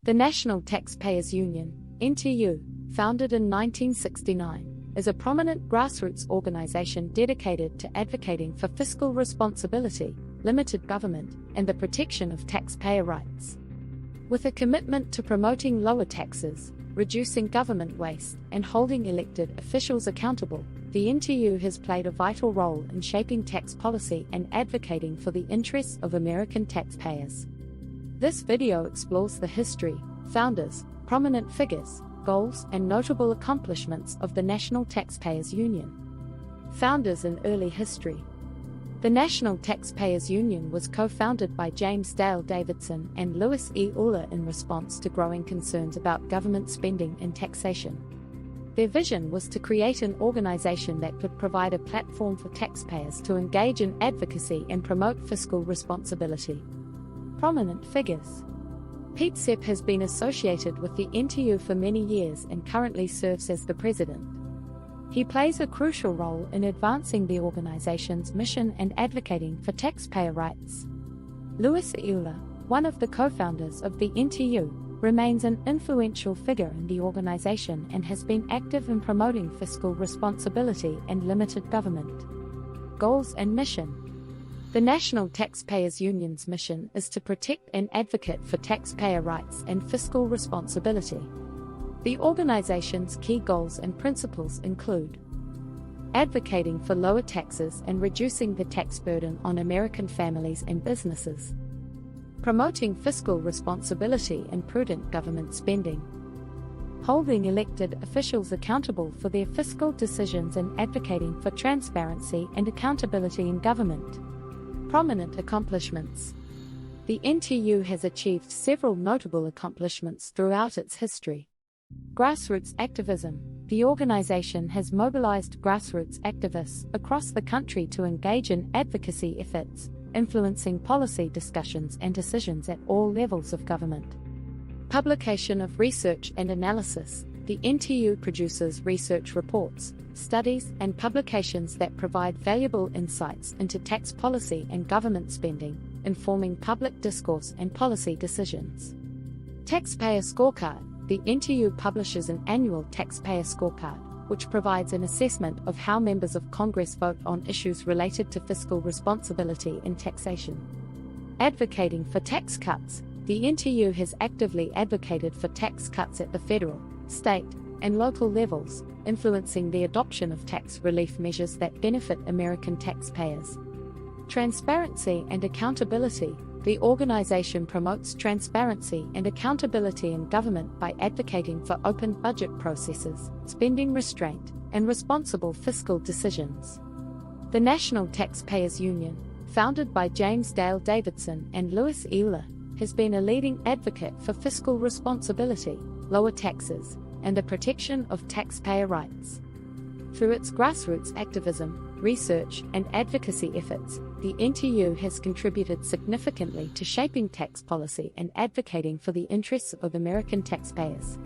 The National Taxpayers Union, NTU, founded in 1969, is a prominent grassroots organization dedicated to advocating for fiscal responsibility, limited government, and the protection of taxpayer rights. With a commitment to promoting lower taxes, reducing government waste, and holding elected officials accountable, the NTU has played a vital role in shaping tax policy and advocating for the interests of American taxpayers. This video explores the history, founders, prominent figures, goals, and notable accomplishments of the National Taxpayers Union. Founders and early history. The National Taxpayers Union was co-founded by James Dale Davidson and Lewis E. Uhler in response to growing concerns about government spending and taxation. Their vision was to create an organization that could provide a platform for taxpayers to engage in advocacy and promote fiscal responsibility. Prominent figures. Pete Sepp has been associated with the NTU for many years and currently serves as the president. He plays a crucial role in advancing the organization's mission and advocating for taxpayer rights. Lewis E. Uhler, one of the co-founders of the NTU, remains an influential figure in the organization and has been active in promoting fiscal responsibility and limited government. Goals and mission. The National Taxpayers Union's mission is to protect and advocate for taxpayer rights and fiscal responsibility. The organization's key goals and principles include advocating for lower taxes and reducing the tax burden on American families and businesses, promoting fiscal responsibility and prudent government spending, holding elected officials accountable for their fiscal decisions and advocating for transparency and accountability in government. Prominent accomplishments. The NTU has achieved several notable accomplishments throughout its history. Grassroots activism. The organization has mobilized grassroots activists across the country to engage in advocacy efforts, influencing policy discussions and decisions at all levels of government. Publication of research and analysis. The NTU produces research reports, studies, and publications that provide valuable insights into tax policy and government spending, informing public discourse and policy decisions. Taxpayer scorecard. The NTU publishes an annual taxpayer scorecard, which provides an assessment of how members of Congress vote on issues related to fiscal responsibility and taxation. Advocating for tax cuts. The NTU has actively advocated for tax cuts at the federal, state, and local levels, influencing the adoption of tax relief measures that benefit American taxpayers. Transparency and accountability. The organization promotes transparency and accountability in government by advocating for open budget processes, spending restraint, and responsible fiscal decisions. The National Taxpayers Union, founded by James Dale Davidson and Lewis E. Uhler, has been a leading advocate for fiscal responsibility, lower taxes, and the protection of taxpayer rights. Through its grassroots activism, research, and advocacy efforts, the NTU has contributed significantly to shaping tax policy and advocating for the interests of American taxpayers.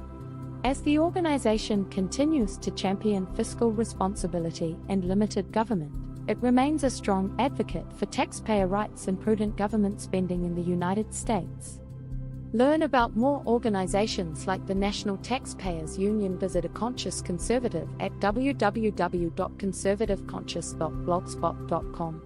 As the organization continues to champion fiscal responsibility and limited government, it remains a strong advocate for taxpayer rights and prudent government spending in the United States. Learn about more organizations like the National Taxpayers Union. Visit A Conscious Conservative at www.conservativeconscious.blogspot.com.